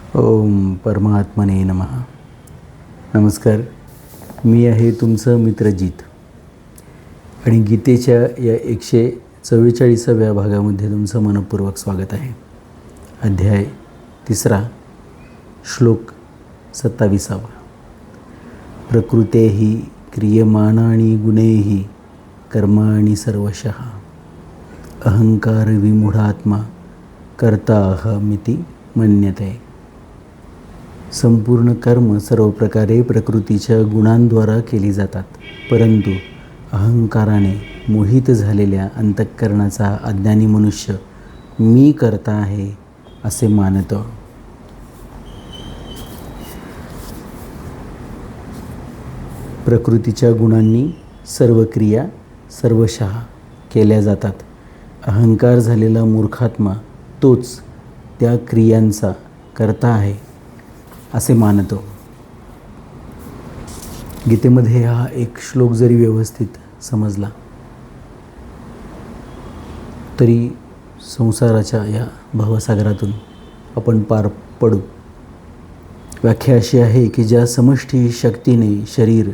ओम परमात्मने नमः. नमस्कार. मी आहे तुमचं मित्रजित आणि गीतेच्या या 144व्या भागामध्ये तुमचं मनपूर्वक स्वागत आहे. अध्याय 3, श्लोक 27. प्रकृतेहि क्रियमाणानि गुणैहि कर्माणि सर्वशः अहंकार विमूढात्मा कर्ता अहमिति मन्यते. संपूर्ण कर्म सर्व प्रकारे प्रकृतीच्या गुणांद्वारा केली जातात, परंतु अहंकाराने मोहित झालेल्या अंतःकरणाचा अज्ञानी मनुष्य मी करता आहे असे मानतो. प्रकृतीच्या गुणांनी सर्व क्रिया सर्वशः केल्या जातात. अहंकार झालेला मूर्खात्मा तोच त्या क्रियांचा कर्ता आहे असे मानतो. गीतेमध्ये हा एक श्लोक जरी व्यवस्थित समजला तरी संसाराच्या या भवसागरातून आपण पार पडू. व्याख्या अशी आहे की ज्या समष्टी शक्तीने शरीर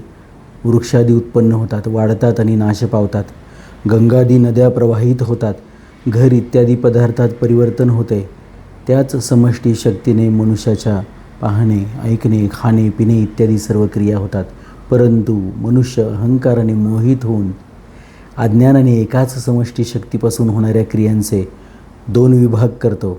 वृक्षादी उत्पन्न होतात, वाढतात आणि नाश पावतात, गंगादी नद्या प्रवाहित होतात, घर इत्यादी पदार्थात परिवर्तन होते, त्याच समष्टी शक्तीने मनुष्याच्या पाहणे, ऐकणे, खाणे, पिणे इत्यादी सर्व क्रिया होतात. परंतु मनुष्य अहंकाराने मोहित होऊन अज्ञानाने एकाच समष्टी शक्तीपासून होणाऱ्या क्रियांचे 2 विभाग करतो.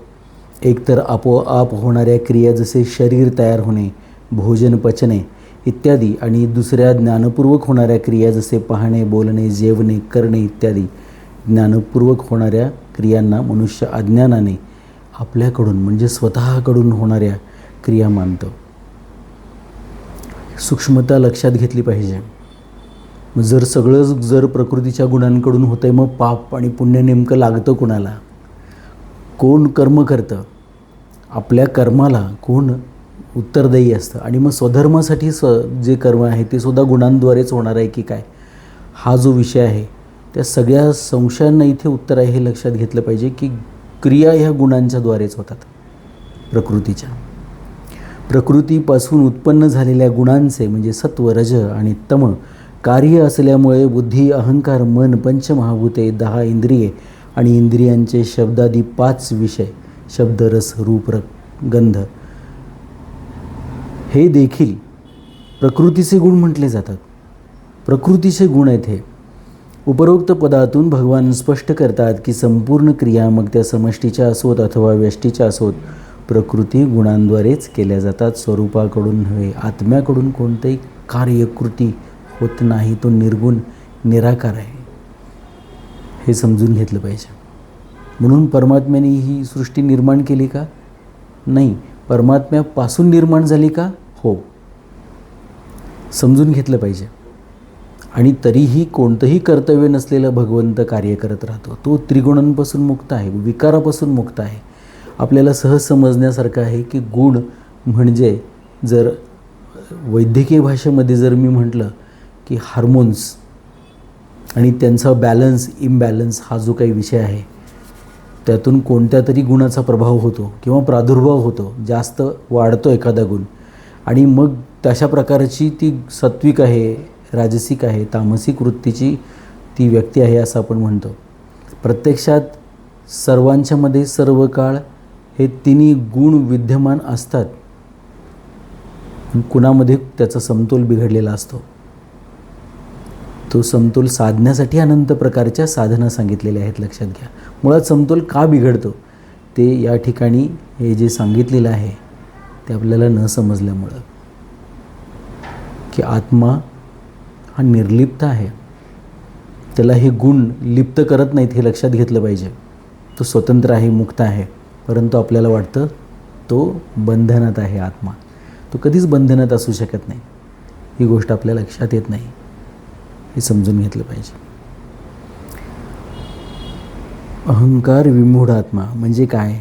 एकतर आपोआप होणाऱ्या क्रिया जसे शरीर तयार होणे, भोजन पचणे इत्यादी, आणि दुसऱ्या ज्ञानपूर्वक होणाऱ्या क्रिया जसे पाहणे, बोलणे, जेवणे, करणे इत्यादी. ज्ञानपूर्वक होणाऱ्या क्रियांना मनुष्य अज्ञानाने आपल्याकडून म्हणजे स्वतःकडून होणाऱ्या क्रिया मानतो. सूक्ष्मता लक्षात घेतली पाहिजे. जर प्रकृतीच्या गुणांकडून होतं आहे, मग पाप आणि पुण्य नेमकं लागतं कोणाला? कोण कर्म करतं? आपल्या कर्माला कोण उत्तरदायी असतं? आणि मग स्वधर्मासाठी जे कर्म आहे ते सुद्धा गुणांद्वारेच होणार आहे की काय? हा जो विषय आहे त्या सगळ्या संशयांना इथे उत्तर आहे हे लक्षात घेतलं पाहिजे की क्रिया ह्या गुणांच्याद्वारेच होतात. प्रकृतीपासून उत्पन्न झालेल्या गुणांचे म्हणजे सत्व, रज आणि तम कार्य असल्यामुळे बुद्धी, अहंकार, मन, पंचमहाभूते, 10 इंद्रिये आणि इंद्रियांचे शब्दादी 5 विषय, शब्द, रस, रूप, गंध हे देखील प्रकृतीचे गुण म्हटले जातात. प्रकृतीचे गुण आहेत हे. उपरोक्त पदातून भगवान स्पष्ट करतात की संपूर्ण क्रिया मग त्या समष्टीच्या असोत अथवा व्यष्टीच्या असोत प्रकृती गुणांद्वारेच केल्या जातात. स्वरूपाकडून नव्हे, आत्म्याकडून कोणतेही कार्यकृती होत नाही. तो निर्गुण निराकार आहे हे समजून घेतलं पाहिजे. म्हणून परमात्म्याने ही सृष्टी निर्माण केली का? नाही. परमात्म्यापासून निर्माण झाली का? हो. समजून घेतलं पाहिजे. आणि तरीही कोणतंही कर्तव्य नसलेला भगवंत कार्य करत राहतो. तो त्रिगुणांपासून मुक्त आहे, विकारापासून मुक्त आहे. आपल्याला सहज समजण्यासारखं आहे की गुण म्हणजे, जर वैद्यकीय भाषेमध्ये जर मी म्हटलं की हार्मोन्स आणि त्यांचा बॅलन्स, इम्बॅलन्स हा जो काही विषय आहे त्यातून कोणत्या तरी गुणाचा प्रभाव होतो किंवा प्रादुर्भाव होतो. जास्त वाढतो एखादा गुण आणि मग तशा प्रकारची ती सात्विक आहे, राजसिक आहे, तामसिक वृत्तीची ती व्यक्ती आहे असं आपण म्हणतो. प्रत्यक्षात सर्वांच्यामध्ये सर्व काळ हे तिन्ही गुण विद्यमान असतात. कुणामध्ये त्याचा समतोल बिघडलेला असतो. तो समतोल साधण्यासाठी अनंत प्रकारच्या साधना सांगितलेल्या आहेत, लक्षात घ्या. मुळात समतोल का बिघडतो ते या ठिकाणी हे जे सांगितलेलं आहे ते आपल्याला न समजल्यामुळं, की आत्मा हा निर्लिप्त आहे, त्याला हे गुण लिप्त करत नाहीत हे लक्षात घेतलं पाहिजे. तो स्वतंत्र आहे, मुक्त आहे, परंतु आपल्याला वाटतं तो बंधनात आहे. आत्मा तो कधीच बंधनात असू शकत नाही. ही गोष्ट आपल्या लक्षात येत नाही, हे समजून घेतलं पाहिजे. अहंकार विमूढ आत्मा म्हणजे काय?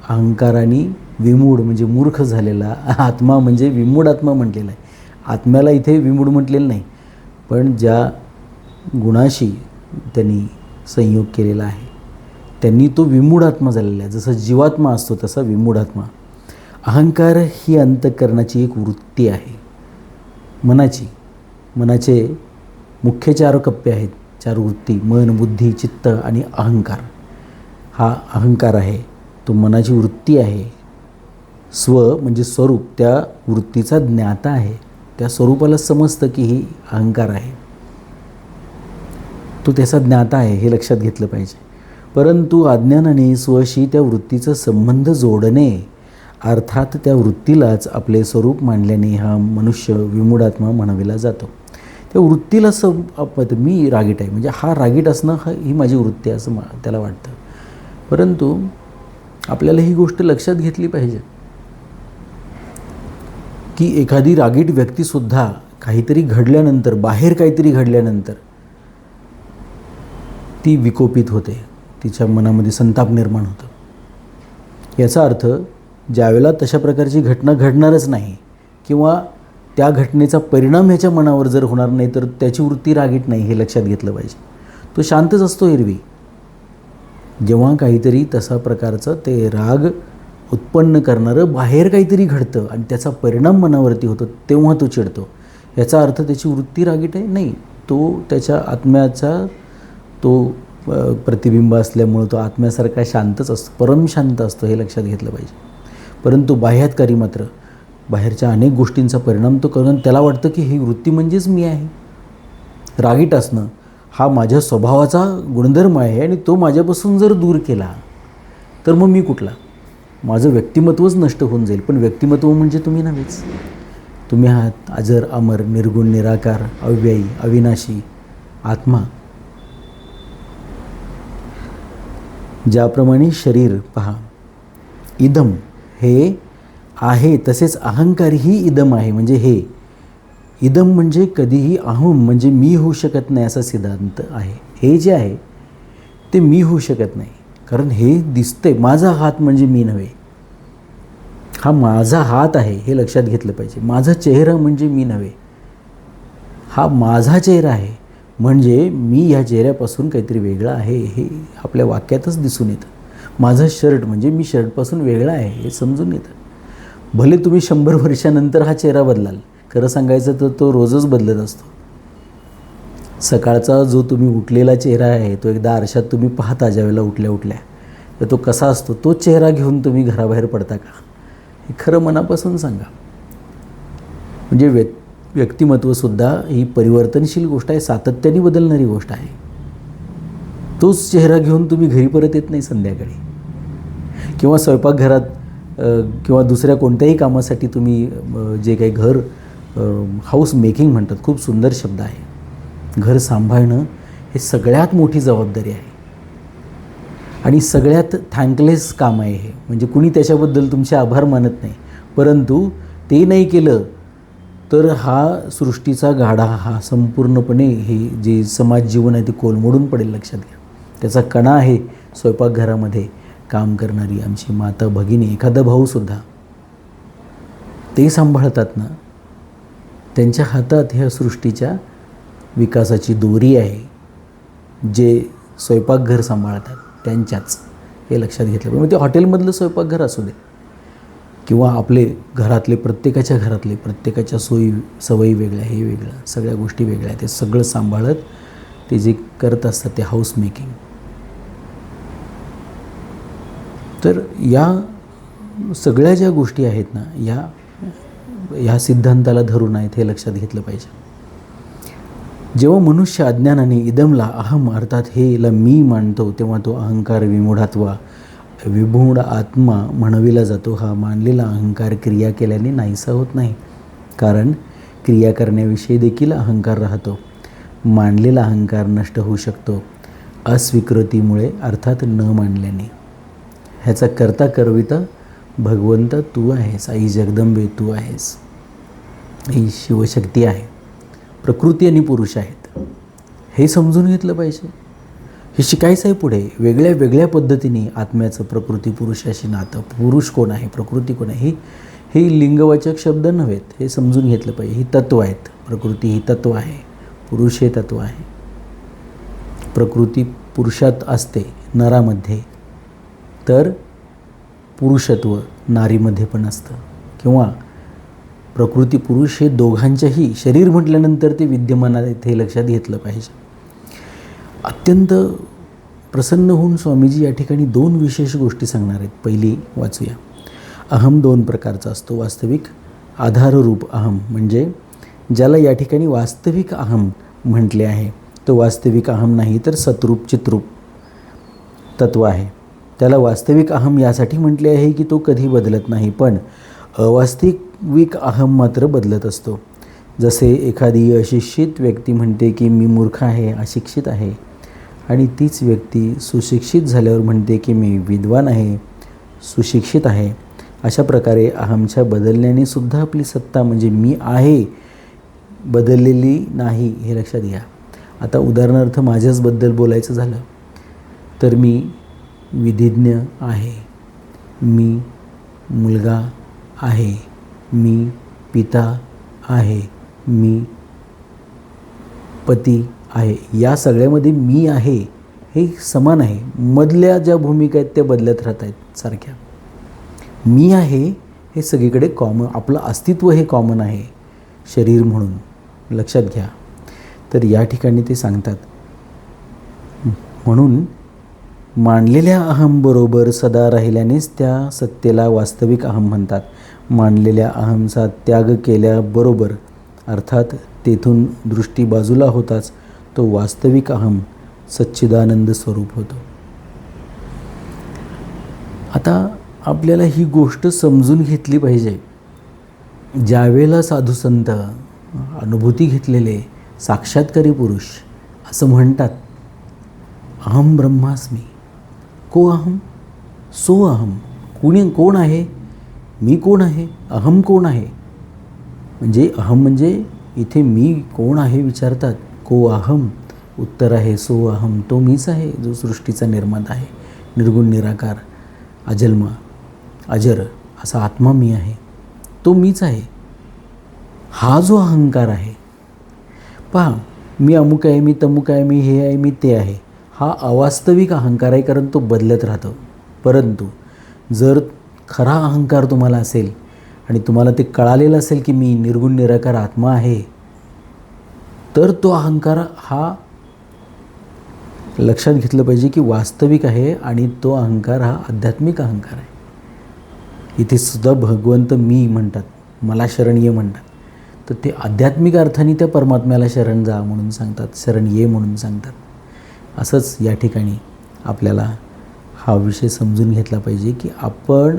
अहंकाराने विमूढ म्हणजे मूर्ख झालेला आत्मा म्हणजे विमूढ आत्मा म्हटलेला आहे. आत्म्याला इथे विमूढ म्हटलेलं नाही, पण ज्या गुणाशी त्यांनी संयोग केलेला आहे त्यांनी तो विमूढ आत्मा झालेला आहे. जसं जीवात्मा असतो तसा विमूढ आत्मा. अहंकार ही अंतःकरणाची एक वृत्ती आहे, मनाचे मुख्य 4 कप्पे आहेत, 4 वृत्ती: मन, बुद्धी, चित्त आणि अहंकार. हा अहंकार आहे, तो मनाची वृत्ती आहे. स्व म्हणजे स्वरूप, त्या वृत्तीचा ज्ञाता आहे, त्या स्वरूपाला समजतं की ही अहंकार आहे, तो त्याचा ज्ञाता आहे, हे लक्षात घेतलं पाहिजे. परंतु अज्ञानाने स्वशी त्या वृत्तीचा संबंध जोडणे, अर्थात त्या वृत्तीलाच आपले स्वरूप मानल्याने हा मनुष्य विमूढात्मा म्हणविला जातो. त्या वृत्तीला मी रागीट आहे, म्हणजे हा रागीट असणं ही माझी वृत्ती आहे असं त्याला वाटतं. परंतु आपल्याला ही गोष्ट लक्षात घेतली पाहिजे की एखादी रागीट व्यक्तीसुद्धा काहीतरी घडल्यानंतर, बाहेर काहीतरी घडल्यानंतर ती विकोपित होते, तिच्या मनामध्ये संताप निर्माण होतं. याचा अर्थ ज्यावेळेला तशा प्रकारची घटना घडणारच नाही किंवा त्या घटनेचा परिणाम ह्याच्या मनावर जर होणार नाही तर त्याची वृत्ती रागीट नाही, हे लक्षात घेतलं पाहिजे. तो शांतच असतो एरवी. जेव्हा काहीतरी तसा प्रकारचं ते राग उत्पन्न करणारं बाहेर काहीतरी घडतं आणि त्याचा परिणाम मनावरती होतो, तेव्हा तो चिडतो. याचा अर्थ त्याची वृत्ती रागीट आहे नाही, तो त्याच्या आत्म्याचा तो प्रतिबिंब असल्यामुळं तो आत्म्यासारखा शांतच असतो, परम शांत असतो, हे लक्षात घेतलं पाहिजे. परंतु बाह्यातकारी मात्र बाहेरच्या अनेक गोष्टींचा परिणाम तो करून त्याला वाटतं की ही वृत्ती म्हणजेच मी आहे. रागीट असणं हा माझ्या स्वभावाचा गुणधर्म आहे आणि तो माझ्यापासून जर दूर केला तर मग मी कुठला, माझं व्यक्तिमत्वच नष्ट होऊन जाईल. पण व्यक्तिमत्व म्हणजे तुम्ही नव्हेच, तुम्ही आहात अजर, अमर, निर्गुण, निराकार, अव्ययी, अविनाशी आत्मा. ज्याप्रमाणे शरीर पहा इदम हे आहे, तसेच अहंकारही इदम आहे. म्हणजे हे इदम म्हणजे कधीही अहम म्हणजे मी होऊ शकत नाही असा सिद्धांत आहे. हे जे आहे ते मी होऊ शकत नाही, कारण हे दिसतंय, माझा हात म्हणजे मी नव्हे, हा माझा हात आहे, हे लक्षात घेतलं पाहिजे. माझा चेहरा म्हणजे मी नव्हे, हा माझा चेहरा आहे, म्हणजे मी ह्या चेहऱ्यापासून काहीतरी वेगळं आहे, हे आपल्या वाक्यातच दिसून येतं. माझं शर्ट म्हणजे मी शर्टपासून वेगळा आहे, हे समजून येतं. भले तुम्ही 100 वर्षानंतर हा चेहरा बदलाल, खरं सांगायचं तर तो रोजच बदलत असतो. सकाळचा जो तुम्ही उठलेला चेहरा आहे तो एकदा आरशात तुम्ही पाहता ज्यावेळेला उठल्या तर तो कसा असतो, तोच चेहरा घेऊन तुम्ही घराबाहेर पडता का, हे खरं मनापासून सांगा. म्हणजे व्यक्तिमत्वसुद्धा ही परिवर्तनशील गोष्ट आहे, सातत्याने बदलणारी गोष्ट आहे. तोच चेहरा घेऊन तुम्ही घरी परत येत नाही संध्याकाळी, किंवा स्वयंपाकघरात किंवा दुसऱ्या कोणत्याही कामासाठी तुम्ही जे काही घर हाऊस मेकिंग म्हणतात, खूप सुंदर शब्द आहे. घर सांभाळणं हे सगळ्यात मोठी जबाबदारी आहे आणि सगळ्यात थँकलेस काम आहे हे. म्हणजे कुणी त्याच्याबद्दल तुमचे आभार मानत नाही, परंतु ते नाही केलं तर हा सृष्टीचा गाडा हा संपूर्णपणे हे जे समाज जीवन आहे ते कोलमडून पडेल, लक्षात घ्या. त्याचा कणा आहे स्वयंपाकघरामध्ये काम करणारी आमची माता भगिनी, एखादा भाऊसुद्धा ते सांभाळतात ना, त्यांच्या हातात ह्या सृष्टीच्या विकासाची दोरी आहे. जे स्वयंपाकघर सांभाळतात त्यांच्याच, हे लक्षात घेतलं. मग ते हॉटेलमधलं स्वयंपाकघर असू दे किंवा आपले घरातले प्रत्येकाच्या सोयी सवयी वेगळ्या, हे वेगळं, सगळ्या गोष्टी वेगळ्या, ते सगळं सांभाळत ते जे करत असतात ते हाऊस मेकिंग. तर या सगळ्या ज्या गोष्टी आहेत ना, या सिद्धांताला धरून आहेत, हे लक्षात घेतलं पाहिजे. जेव्हा मनुष्य अज्ञानाने इदमला अहम अर्थात हेला मी मानतो, तेव्हा तो अहंकार विमूढ आत्मा म्हणविला जातो. हा मानलेला अहंकार क्रिया केल्याने नाहीसा होत नाही, कारण क्रिया करण्याविषयी देखील अहंकार राहतो. मानलेला अहंकार नष्ट होऊ शकतो अस्वीकृतीमुळे, अर्थात न मानल्याने. ह्याचा करता करविता भगवंत तू आहेस, आई जगदंबे तू आहेस, ही शिवशक्ती आहे. प्रकृती आणि पुरुष आहेत, हे समजून घेतलं पाहिजे. हे शिकायचं आहे पुढे वेगळ्या वेगळ्या पद्धतीने आत्म्याचं प्रकृती पुरुषाशी नातं. पुरुष कोण आहे, प्रकृती कोण आहे, हे लिंगवाचक शब्द नव्हेत, हे समजून घेतलं पाहिजे. ही तत्व आहेत. प्रकृती ही तत्व आहे, पुरुष हे तत्व आहे. प्रकृती पुरुषात असते नरामध्ये, तर पुरुषत्व नारीमध्ये पण असतं, किंवा प्रकृती पुरुष हे दोघांच्याही शरीर म्हटल्यानंतर ते विद्यमान आहेत हे लक्षात घेतलं पाहिजे. अत्यंत प्रसन्न होऊन स्वामीजी या ठिकाणी 2 विशेष गोष्टी सांगणार आहेत. पहिली वाचूया. अहम 2 प्रकारचा असतो. वास्तविक आधाररूप अहम, म्हणजे ज्याला या ठिकाणी वास्तविक अहम म्हटले आहे तो वास्तविक अहम नाही, तर सतरूप चित्रूप तत्व आहे. त्याला वास्तविक अहम यासाठी म्हटले आहे की तो कधी बदलत नाही, पण अवास्तविक अहम मात्र बदलत असतो. जसे एखादी अशिक्षित व्यक्ती म्हणते की मी मूर्ख आहे, अशिक्षित आहे, आणि तीच व्यक्ती सुशिक्षित झाल्यावर म्हणते की मी विद्वान आहे, सुशिक्षित आहे. अशा प्रकारे अहमच्या बदलण्याने सुद्धा आपली सत्ता म्हणजे मी आहे बदललेली नाही हे लक्षात घ्या. आता उदाहरणार्थ माझ्याचबद्दल बोलायचं झालं तर मी विधिज्ञ आहे, मी मुलगा आहे, मी पिता आहे, मी पती आहे. या सगळ्यामध्ये मी आहे हे समान आहे. मधल्या ज्या भूमिका आहेत त्या बदलत राहत आहेत सारख्या. मी आहे हे सगळीकडे कॉमन, आपलं अस्तित्व हे कॉमन आहे शरीर म्हणून, लक्षात घ्या. तर या ठिकाणी ते सांगतात, म्हणून मानलेल्या अहमबरोबर सदा राहिल्यानेच त्या सत्तेला वास्तविक अहम म्हणतात. मानलेल्या अहमचा त्याग केल्याबरोबर, अर्थात तेथून दृष्टी बाजूला होताच तो वास्तविक अहम सच्चिदानंद स्वरूप होतो. आता आपल्याला ही गोष्ट समजून घेतली पाहिजे. ज्यावेळेला साधुसंत, अनुभूती घेतलेले साक्षात्कारी पुरुष असं म्हणतात, अहम ब्रह्मास्मी, को अहम सो अहम. कोण आहे? मी कोण आहे? अहम कोण आहे? म्हणजे अहम म्हणजे इथे मी कोण आहे विचारतात. को अहम, उत्तर आहे सो अहम, तो मीच आहे जो सृष्टीचा निर्माता आहे, निर्गुण निराकार अजन्मा अजर असा आत्मा मी आहे, तो मीच आहे. हा जो अहंकार आहे, पहा, मी अमुक आहे, मी तमुक आहे, मी हे आहे, मी ते आहे, हा अवास्तविक अहंकार आहे, कारण तो बदलत राहतो. परंतु जर खरा अहंकार तुम्हाला असेल आणि तुम्हाला ते कळालेलं असेल की मी निर्गुण निराकार आत्मा आहे, तर तो अहंकार हा लक्षात घेतलं पाहिजे की वास्तविक आहे, आणि तो अहंकार हा आध्यात्मिक अहंकार आहे. इथे सुद्धा भगवंत मी म्हणतात, मला शरण ये म्हणतात, तर ते आध्यात्मिक अर्थाने त्या परमात्म्याला शरण जा म्हणून सांगतात, शरण ये म्हणून सांगतात. असंच या ठिकाणी आपल्याला हा विषय समजून घेतला पाहिजे की आपण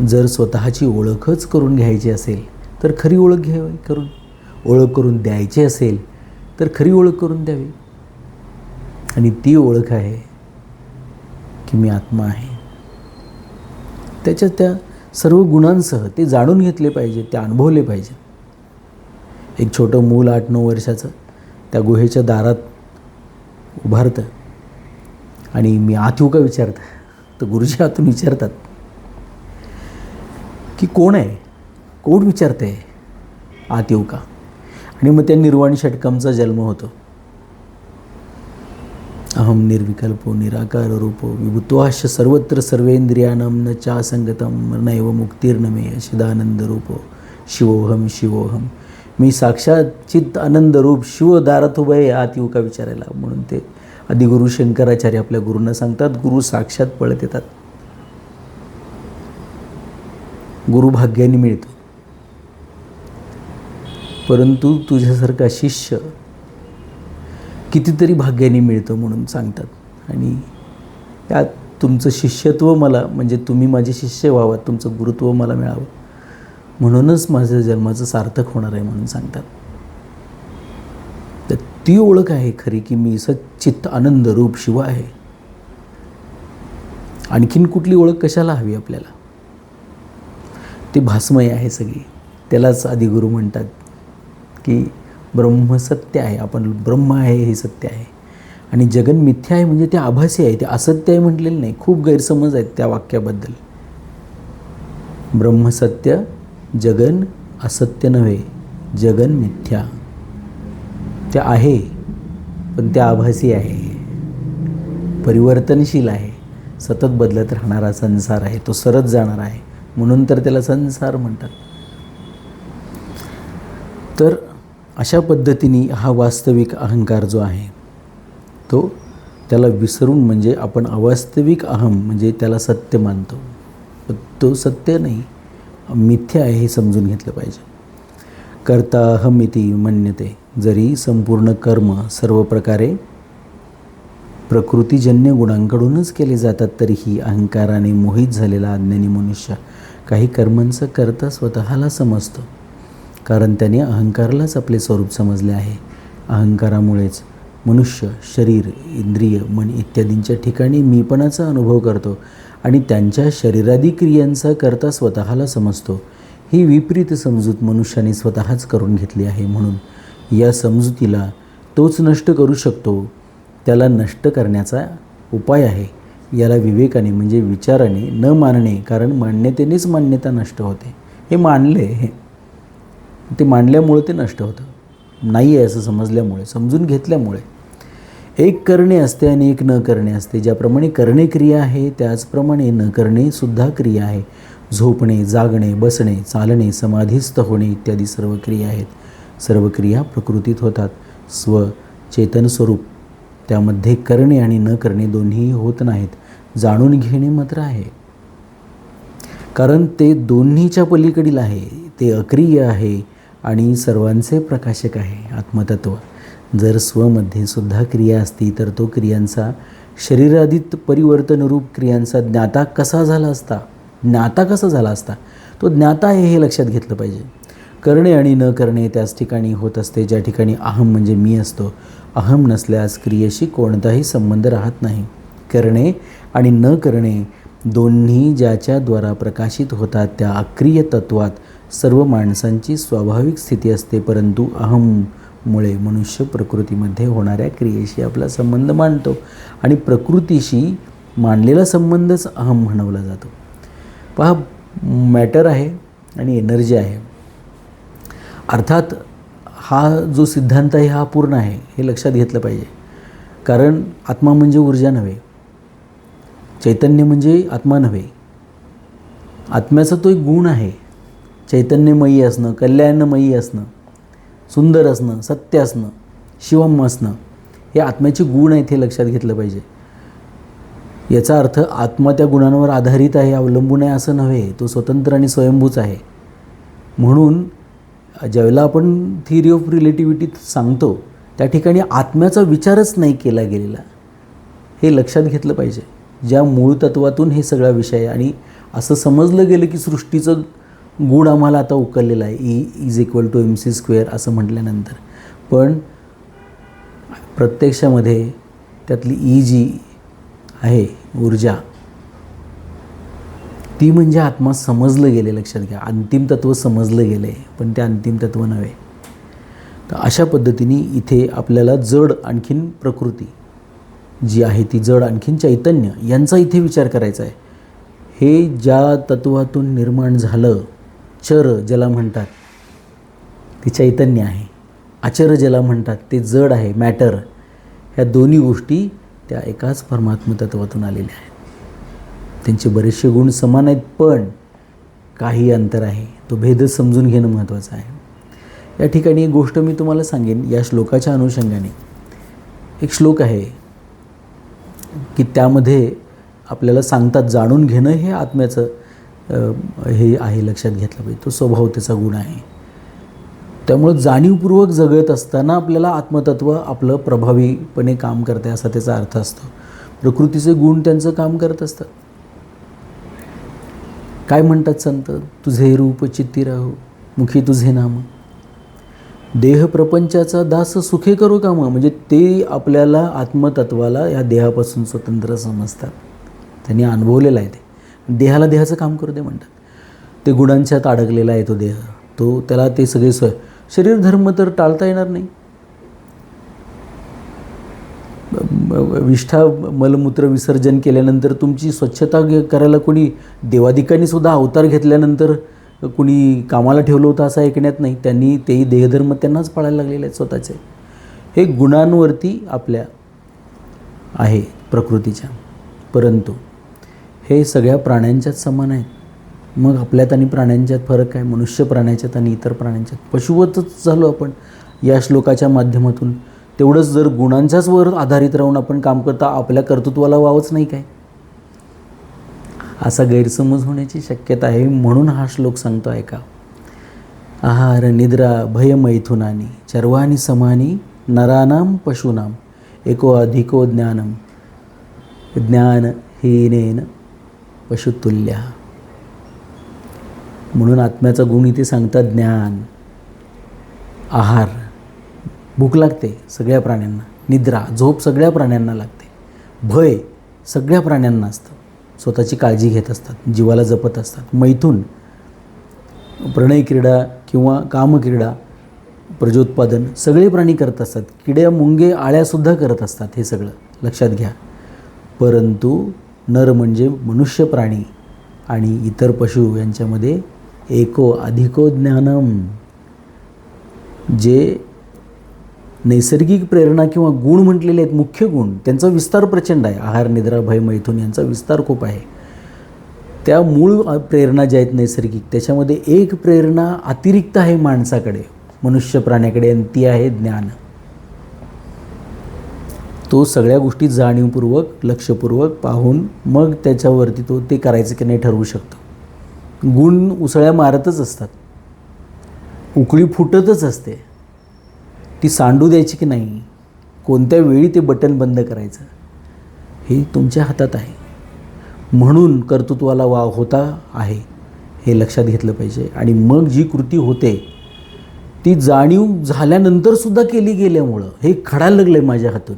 जर स्वतःची ओळखच करून घ्यायची असेल तर खरी ओळख घ्यावी, ओळख करून द्यायची असेल तर खरी ओळख करून द्यावी. आणि ती ओळख आहे की मी आत्मा आहे. त्याच्या त्या सर्व गुणांसह ते जाणून घेतले पाहिजे, ते अनुभवले पाहिजे. एक छोटं मूल 8-9 वर्षाचं त्या गुहेच्या दारात उभारतं आणि मी आत येऊ का विचारतं, तर गुरुजी आतून विचारतात की कोण आहे, कोण विचारते आत येऊ का, आणि मग त्या निर्वाण षटकमचा जन्म होतो. अहम निर्विकल्पो निराकार रूपो विभुत्वाश्च सर्वत्र सर्वेंद्रियाणां न चासंगतं नैव मुक्तिर्नमे चिदानंद रूपो शिवोहम शिवोहम. मी साक्षात चित्त आनंद रूप शिव दारात उभा आहे, आत येऊ का विचारायला. म्हणून ते आदिगुरु शंकराचार्य आपल्या गुरूंना सांगतात, गुरु साक्षात पळत येतात. गुरु भाग्याने मिळतो, परंतु तुझ्यासारखा शिष्य कितीतरी भाग्याने मिळतो म्हणून सांगतात. आणि त्यात तुमचं शिष्यत्व मला, म्हणजे तुम्ही माझे शिष्य व्हावं, तुमचं गुरुत्व मला मिळावं, म्हणूनच माझ्या जन्माचं सार्थक होणार आहे म्हणून सांगतात. तर ती ओळख आहे खरी की मी सच्चित आनंद रूप शिव आहे. आणखीन कुठली ओळख कशाला हवी आपल्याला? ती भासमय आहे सगळी. त्यालाच आदिगुरु म्हणतात की ब्रह्म सत्य आहे, आपण ब्रह्म आहे हे सत्य आहे, आणि जगन मिथ्या आहे म्हणजे ते आभासी आहे, ते असत्य आहे म्हटलेलं नाही. खूप गैरसमज आहेत त्या वाक्याबद्दल. ब्रह्म सत्य, जगन असत्य नव्हे, जगन मिथ्या. ते आहे पण ते आभासी आहे, परिवर्तनशील आहे. सतत बदलत राहणारा संसार आहे, तो सरत जाणार आहे, म्हणून तर त्याला संसार म्हणतात. तर अशा पद्धतीने हा वास्तविक अहंकार जो आहे तो त्याला विसरून, म्हणजे आपण अवास्तविक अहम म्हणजे त्याला सत्य मानतो, तो सत्य नाही, मिथ्या आहे हे समजून घेतलं पाहिजे. कर्ता अहमिती मन्यते, जरी संपूर्ण कर्म सर्व प्रकारे प्रकृतीजन्य गुणांकडूनच केले जातात, तरीही अहंकाराने मोहित झालेला अज्ञानी मनुष्य काही कर्मांचं कर्ता स्वतःला समजतो, कारण त्याने अहंकारालाच आपले स्वरूप समजले आहे. अहंकारामुळेच मनुष्य शरीर, इंद्रिय, मन इत्यादींच्या ठिकाणी मीपणाचा अनुभव करतो आणि त्यांच्या शरीरादी क्रियांचा कर्ता स्वतःला समजतो. ही विपरीत समजूत मनुष्याने स्वतःच करून घेतली आहे. म्हणून या समजुतीला तोच नष्ट करू शकतो, त्याला नष्ट करण्याचा उपाय आहे. याला विवेकाने म्हणजे विचाराने न मानणे, कारण मान्यतेनेच मान्यता नष्ट होते. हे मानले, ते मानल्यामुळे ते नष्ट होतं, नाही आहे असं समजल्यामुळे, समजून घेतल्यामुळे. एक करणे असते आणि एक न करणे असते. ज्याप्रमाणे करणे क्रिया आहे त्याचप्रमाणे न करणे सुद्धा क्रिया आहे. झोपणे, जागणे, बसणे, चालणे, समाधीस्थ होणे इत्यादी सर्व क्रिया आहेत. सर्व क्रिया प्रकृतीत होतात. स्व चेतन स्वरूप त्यामध्ये करणे आणि न करणे दोन्ही होत नाहीत. जाणून घेणे मात्र आहे, कारण ते दोन्हीच्या पलीकडील आहे. ते अक्रिय आहे आणि सर्वांचे प्रकाशक आहे. आत्मतत्व जर स्वमध्ये सुद्धा क्रिया असती तर तो क्रियांचा शरीरादित परिवर्तनरूप क्रियांचा ज्ञाता कसा झाला असता, तो ज्ञाता आहे हे लक्षात घेतलं पाहिजे. करणे आणि न करणे त्याच ठिकाणी होत असते ज्या ठिकाणी अहम म्हणजे मी असतो. अहम नसल्यास क्रियेशी कोणताही संबंध राहत नाही. करणे आणि न करणे दोन्ही ज्याच्याद्वारा प्रकाशित होतात त्या अक्रिय तत्वात सर्व माणसांची स्वाभाविक स्थिती असते. परंतु अहममुळे मनुष्य प्रकृतीमध्ये होणाऱ्या क्रियेशी आपला संबंध मानतो आणि प्रकृतीशी मानलेला संबंधच अहम म्हणवला जातो. पहा, मॅटर आहे आणि एनर्जी आहे. अर्थात हा जो सिद्धांत आहे हा पूर्ण आहे हे लक्षात घेतलं पाहिजे, कारण आत्मा म्हणजे ऊर्जा नव्हे, चैतन्य म्हणजे आत्मा नव्हे. आत्म्याचा तो एक गुण आहे, चैतन्यमयी असणं, कल्याणमयी असणं, सुंदर असणं, सत्य असणं, शिवम असणं, हे आत्म्याचे गुण आहेत हे लक्षात घेतलं पाहिजे. याचा अर्थ आत्मा त्या गुणांवर आधारित आहे, अवलंबून आहे असं नव्हे, तो स्वतंत्र आणि स्वयंभूच आहे. म्हणून ज्यावेळेला आपण थिअरी ऑफ रिलेटिव्हिटी सांगतो त्या ठिकाणी आत्म्याचा विचारच नाही केला गेलेला, हे लक्षात घेतलं पाहिजे. ज्या मूळ तत्वातून हे सगळा विषय आहे आणि असं समजलं गेलं की सृष्टीचं गुण आम्हाला आता उकललेला आहे, E=mc² असं म्हटल्यानंतर, पण प्रत्यक्षामध्ये त्यातली ई जी आहे ऊर्जा ती म्हणजे आत्मा समजलं गेले. लक्षात घ्या, अंतिम तत्व समजलं गेलं आहे, पण ते अंतिम तत्व नव्हे. तर अशा पद्धतीने इथे आपल्याला जड आणखीन प्रकृती जी आहे ती जड आणखीन चैतन्य यांचा इथे विचार करायचा आहे. हे ज्या तत्वातून निर्माण झालं, चर ज्याला म्हणतात ते चैतन्य आहे, अचर ज्याला म्हणतात ते जड आहे, मॅटर. ह्या दोन्ही गोष्टी त्या एकाच परमात्म तत्वातून आलेल्या आहेत. त्यांचे बरेचसे गुण समान आहेत, पण काही अंतर आहे. तो भेद समजून घेणं महत्त्वाचं आहे. या ठिकाणी एक गोष्ट मी तुम्हाला सांगेन या श्लोकाच्या अनुषंगाने. एक श्लोक आहे की त्यामध्ये आपल्याला सांगतात जाणून घेणं हे आत्म्याचं हे आहे, लक्षात घेतलं पाहिजे. तो स्वभाव त्याचा गुण आहे. त्यामुळं जाणीवपूर्वक जगत असताना आपल्याला आत्मतत्व आपलं प्रभावीपणे काम करते असा त्याचा अर्थ असतो. प्रकृतीचे गुण त्यांचं काम करत असतात. काय म्हणतात संत, तुझे रूप चित्ती राहो, मुखी तुझे नाम, देह प्रपंचाचा दास सुखे करू काम. म्हणजे ते आपल्याला आत्मतत्वाला या देहापासून स्वतंत्र समजतात. त्यांनी अनुभवलेलं आहे. ते देहाला देहाचं काम करू दे म्हणतात. ते गुणांच्यात अडकलेला आहे तो देह, तो त्याला ते सगळे शरीर धर्म तर टाळता येणार नाही. विष्ठा मलमूत्र विसर्जन केल्यानंतर तुमची स्वच्छता करायला कोणी देवादिकांनी सुद्धा अवतार घेतल्यानंतर कुणी कामाला ठेवलं होतं असं ऐकण्यात नाही. त्यांनी तेही देहधर्म त्यांनाच पाळायला लागलेले आहेत स्वतःचे. हे गुणांवरती आपल्या आहे प्रकृतीच्या. परंतु हे सगळ्या प्राण्यांच्याच समान आहेत. मग आपल्यात आणि प्राण्यांच्यात फरक काय? मनुष्य प्राण्याच्यात आणि इतर प्राण्यांच्यात पशुवतच झालो आपण या श्लोकाच्या माध्यमातून. तेवढंच जर गुणांच्याच वर आधारित राहून आपण काम करता आपल्या कर्तृत्वाला वावच नाही काय, असा गैरसमज होण्याची शक्यता आहे. म्हणून हा श्लोक सांगतो ऐका. आहार निद्रा भयमैथुनानी चर्वाणी समानी नरानाम पशूनाम एको अधिको ज्ञानम ज्ञानहीनेन पशुतुल्या. म्हणून आत्म्याचा गुण इथे सांगतात ज्ञान. आहार, भूक लागते सगळ्या प्राण्यांना, निद्रा झोप सगळ्या प्राण्यांना लागते, भय सगळ्या प्राण्यांना असतं, स्वतःची काळजी घेत असतात, जीवाला जपत असतात. मैथुन प्रणय क्रीडा किंवा कामक्रीडा, प्रजोत्पादन सगळे प्राणी करत असतात. किड्या मुंगे आळ्यासुद्धा करत असतात. हे सगळं लक्षात घ्या. परंतु नर म्हणजे मनुष्य प्राणी आणि इतर पशु यांच्यामध्ये एको अधिको ज्ञानम, जे नैसर्गिक प्रेरणा किंवा गुण म्हटलेले आहेत, मुख्य गुण, त्यांचा विस्तार प्रचंड आहे. आहार निद्रा भय मैथुन यांचा विस्तार खूप आहे. त्या मूळ प्रेरणा ज्या आहेत नैसर्गिक, त्याच्यामध्ये एक प्रेरणा अतिरिक्त आहे माणसाकडे, मनुष्य प्राण्याकडे, आणि ती आहे ज्ञान. तो सगळ्या गोष्टी जाणीवपूर्वक लक्षपूर्वक पाहून मग त्याच्यावरती तो ते करायचं की नाही ठरवू शकतो. गुण उसळ्या मारतच असतात, उकळी फुटतच असते, ती सांडू द्यायची की नाही, कोणत्या वेळी ते बटन बंद करायचं हे तुमच्या हातात आहे. म्हणून कर्तृत्वाला वाव होता आहे हे लक्षात घेतलं पाहिजे. आणि मग जी कृती होते ती जाणीव झाल्यानंतरसुद्धा केली गेल्यामुळं, हे घडायला लागलं आहे माझ्या हातून,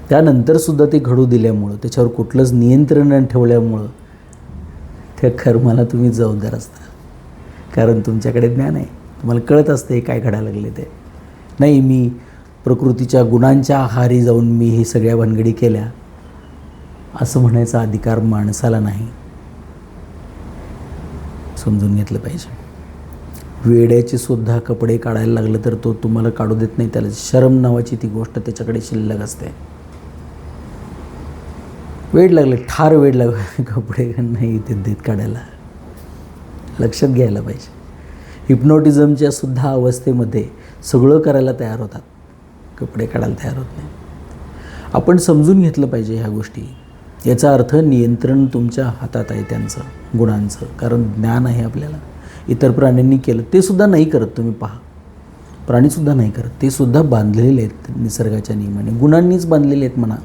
त्यानंतरसुद्धा ते घडू दिल्यामुळं, त्याच्यावर कुठलंच नियंत्रण न ठेवल्यामुळं त्या कर्माला तुम्ही जबाबदार असता. कारण तुमच्याकडे ज्ञान आहे, तुम्हाला कळत असते काय घडायला लागले ते. नाही मी प्रकृतीच्या गुणांच्या आहारी जाऊन मी हे सगळ्या भानगडी केल्या असं म्हणायचा अधिकार माणसाला नाही. समजून घेतलं पाहिजे. वेड्याचे सुद्धा कपडे काढायला लागलं तर तो तुम्हाला काढू देत नाही. त्याला शरम नावाची ती गोष्ट त्याच्याकडे शिल्लक असते. वेड लागले, ठार वेड लागले, कपडे नाही ते देत काढायला. लक्षात घ्यायला पाहिजे. हिप्नोटिझमच्या सुद्धा अवस्थेमध्ये सगळं करायला तयार होतात, कपडे काढायला तयार होत नाही. आपण समजून घेतलं पाहिजे ह्या गोष्टी. याचा अर्थ नियंत्रण तुमच्या हातात आहे त्यांचं, गुणांचं, कारण ज्ञान आहे आपल्याला. इतर प्राण्यांनी केलं ते सुद्धा नाही करत. तुम्ही पहा, प्राणीसुद्धा नाही करत, ते सुद्धा बांधलेले आहेत निसर्गाच्या नियमाने, गुणांनीच बांधलेले आहेत म्हणा.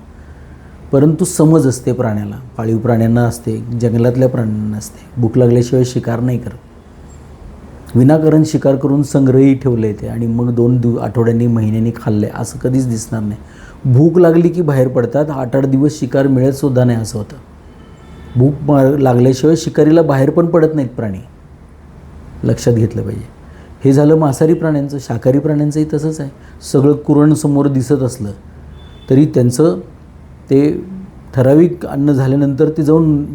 परंतु समज असते प्राण्याला, पाळीव प्राण्यांना असते, जंगलातल्या प्राण्यांना असते. भूक लागल्याशिवाय शिकार नाही करत. विनाकारण शिकार करून संग्रही ठेवले ते आणि मग 2 आठवड्यांनी महिन्यांनी खाल्ले असं कधीच दिसणार नाही. भूक लागली की बाहेर पडतात, 8-8 दिवस शिकार मिळतसुद्धा नाही असं होतं. भूक लागल्याशिवाय शिकारीला बाहेर पण पडत नाहीत प्राणी. लक्षात घेतलं पाहिजे. हे झालं मांसाहारी प्राण्यांचं. शाकाहारी प्राण्यांचंही तसंच आहे. सगळं कुरण समोर दिसत असलं तरी त्यांचं ते ठराविक अन्न झाल्यानंतर ते जाऊन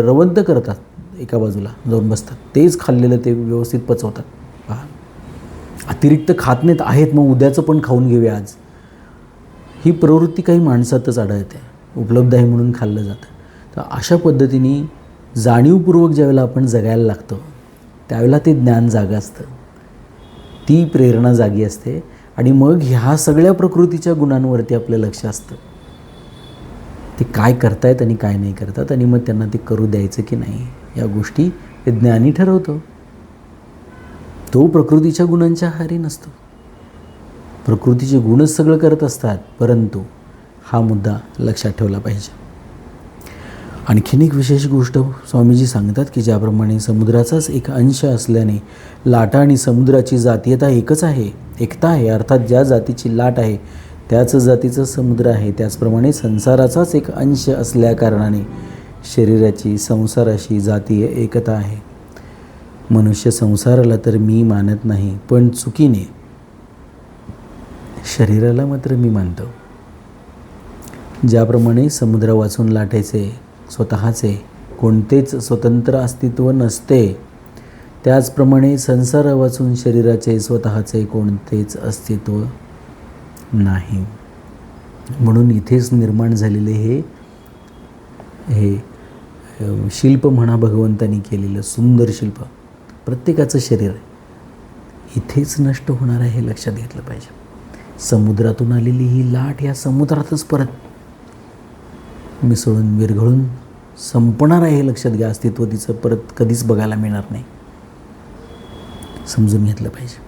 रवंथ करतात, एका बाजूला जाऊन बसतात, तेच खाल्लेलं ते व्यवस्थित पचवतात. पहा, अतिरिक्त खात नाहीत, आहेत मग उद्याचं पण खाऊन घेऊया आज, ही प्रवृत्ती काही माणसातच आढळते. उपलब्ध आहे म्हणून खाल्लं जातं. तर अशा पद्धतीने जाणीवपूर्वक ज्यावेळेला आपण जगायला लागतो त्यावेळेला ते ज्ञान जागं असतं, ती प्रेरणा जागी असते. आणि मग ह्या सगळ्या प्रकृतीच्या गुणांवरती आपलं लक्ष असतं. ते काय करतायत आणि काय नाही करतात, आणि मग त्यांना ते करू द्यायचं की नाही, या गोष्टी हे ज्ञानी ठरवतो. तो प्रकृतीच्या गुणांच्या आहारी नसतो. प्रकृतीचे गुणच सगळं करत असतात. परंतु हा मुद्दा लक्षात ठेवला पाहिजे. आणखीन एक विशेष गोष्ट स्वामीजी सांगतात की ज्याप्रमाणे समुद्राचाच एक अंश असल्याने लाटा आणि समुद्राची जातीयता एकच आहे, एकता आहे. अर्थात ज्या जातीची लाट आहे त्याच जातीचं समुद्र आहे. त्याचप्रमाणे संसाराचाच एक अंश असल्याकारणाने शरीराची संसाराशी जातीय एकता आहे. मनुष्य संसाराला तर मी मानत नाही, पण चुकीने शरीराला मात्र मी मानतो. ज्याप्रमाणे समुद्र वाचून लाटेचे स्वतःचे कोणतेच स्वतंत्र अस्तित्व नसते, त्याचप्रमाणे संसार वाचून शरीराचे स्वतःचे कोणतेच अस्तित्व नाही. म्हणून इथेच निर्माण झालेले हे शिल्प म्हणा भगवंतानी केलेलं सुंदर शिल्प, प्रत्येकाचं शरीर इथेच नष्ट होणार आहे हे लक्षात घेतलं पाहिजे. समुद्रातून आलेली ही लाट या समुद्रातच परत मिसळून विरघळून संपणार आहे हे लक्षात घ्या. अस्तित्व तिचं परत कधीच बघायला मिळणार नाही, समजून घेतलं पाहिजे.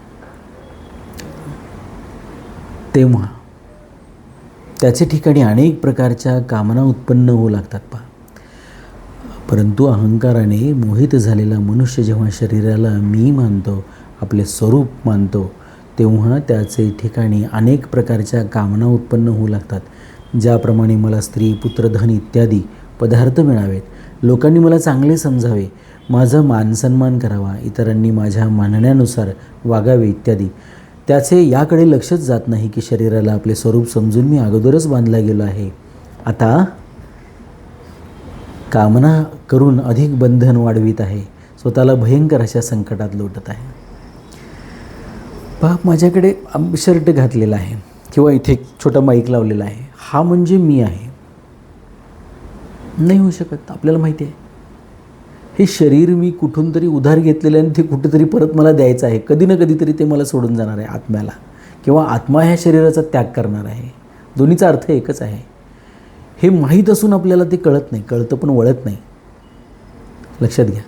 तेव्हा त्याचे ठिकाणी अनेक प्रकारच्या कामना उत्पन्न होऊ लागतात पहा. परंतु अहंकाराने मोहित झालेला मनुष्य जेव्हा शरीराला मी मानतो, आपले स्वरूप मानतो, तेव्हा त्याचे ठिकाणी अनेक प्रकारच्या कामना उत्पन्न होऊ लागतात. ज्याप्रमाणे मला स्त्री, पुत्र, धन इत्यादी पदार्थ मिळावेत, लोकांनी मला चांगले समजावे, माझा मानसन्मान करावा, इतरांनी माझ्या मानण्यानुसार वागावे इत्यादी, त्याचे याकडे लक्षच जात नाही की शरीराला आपले स्वरूप समजून मी अगोदरच बांधला गेलो आहे. आता कामना करून अधिक बंधन वाढवित आहे, स्वतःला भयंकर अशा संकटात लोटत आहे. बाप माझ्याकडे शर्ट घातलेला आहे किंवा इथे छोटा माईक लावलेला आहे, हा म्हणजे मी आहे? नाही होऊ शकत. आपल्याला माहिती आहे हे शरीर मी कुठून तरी उधार घेतलेलं आहे आणि ते कुठेतरी परत मला द्यायचं आहे. कधी ना कधीतरी ते मला सोडून जाणार आहे आत्म्याला, किंवा आत्मा ह्या शरीराचा त्याग करणार आहे. दोन्हीचा अर्थ एकच आहे. हे माहीत असून आपल्याला ते कळत नाही, कळतं पण वळत नाही. लक्षात घ्या.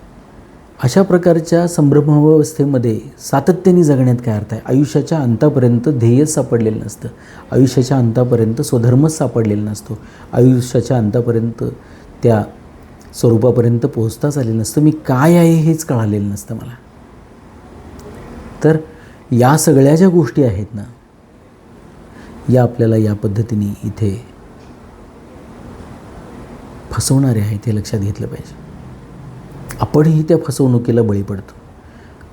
अशा प्रकारच्या संभ्रमावस्थेमध्ये सातत्याने जगण्यात काय अर्थ आहे? आयुष्याच्या अंतापर्यंत ध्येयच सापडलेलं नसतं, आयुष्याच्या अंतापर्यंत स्वधर्मच सापडलेला नसतो, आयुष्याच्या अंतापर्यंत त्या स्वरूपापर्यंत पोहोचताच आलेलं नसतं. मी काय आहे हेच कळालेलं नसतं मला. तर या सगळ्या ज्या गोष्टी आहेत ना, या आपल्याला या पद्धतीने इथे फसवणारे आहेत हे लक्षात घेतलं पाहिजे. आपणही त्या फसवणुकीला बळी पडतो.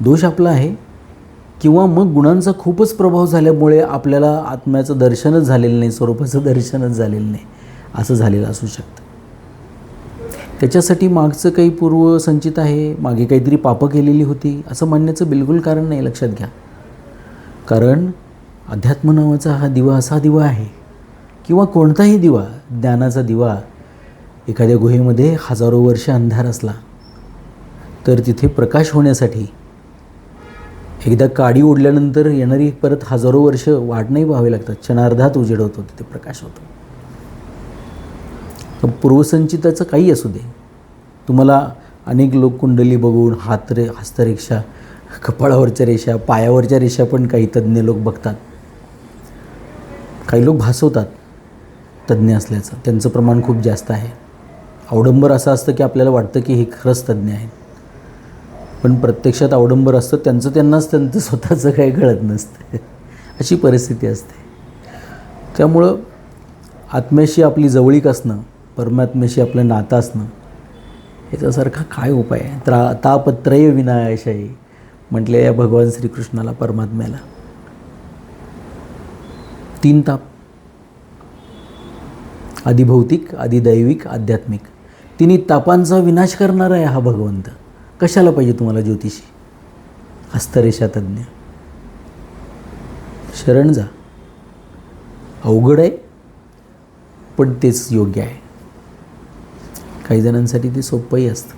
दोष आपला आहे, किंवा मग गुणांचा खूपच प्रभाव झाल्यामुळे आपल्याला आत्म्याचं दर्शनच झालेलं नाही, स्वरूपाचं दर्शनच झालेलं नाही, असं झालेलं असू शकतं. त्याच्यासाठी मागचं काही पूर्वसंचित आहे, मागे काहीतरी पापं केलेली होती असं म्हणण्याचं बिलकुल कारण नाही. लक्षात घ्या. कारण अध्यात्म नावाचा हा दिवा असा दिवा आहे, किंवा कोणताही दिवा, ज्ञानाचा दिवा, एखाद्या गुहेमध्ये हजारो वर्ष अंधार असला तर तिथे प्रकाश होण्यासाठी एकदा काडी ओढल्यानंतर येणारी परत हजारो वर्ष वाट नाही पाहावी लागतात. क्षणार्धात उजेड होतो, तिथे प्रकाश होतो. तर पूर्वसंचिताचं काही असू दे, तुम्हाला अनेक लोक कुंडली बघून हस्तरेषा, कपाळावरच्या रेषा, पायावरच्या रेषा पण काही तज्ज्ञ लोक बघतात. काही लोक भासवतात तज्ज्ञ असल्याचं, त्यांचं प्रमाण खूप जास्त आहे. अवडंबर असं असतं की आपल्याला वाटतं की हे खरंच तज्ज्ञ आहेत, पण प्रत्यक्षात अवडंबर असतं त्यांनाच त्यांचं स्वतःचं काही कळत नसतं. अशी परिस्थिती असते. त्यामुळं आत्म्याशी आपली जवळीक असणं, परमात्म्याशी आपलं नातं असणं, याच्यासारखा काय उपाय आहे? तापत्रय विनाशायी म्हटले या भगवान श्रीकृष्णाला, परमात्म्याला. 3 ताप, आदिभौतिक, आदिदैविक, आध्यात्मिक. 3 तापांचा विनाश करणारा आहे हा भगवंत. कशाला पाहिजे तुम्हाला ज्योतिषी, हस्तरेषा तज्ज्ञ? शरण जा. अवघड आहे, पण तेच योग्य आहे. काही जणांसाठी ते सोपंही असतं.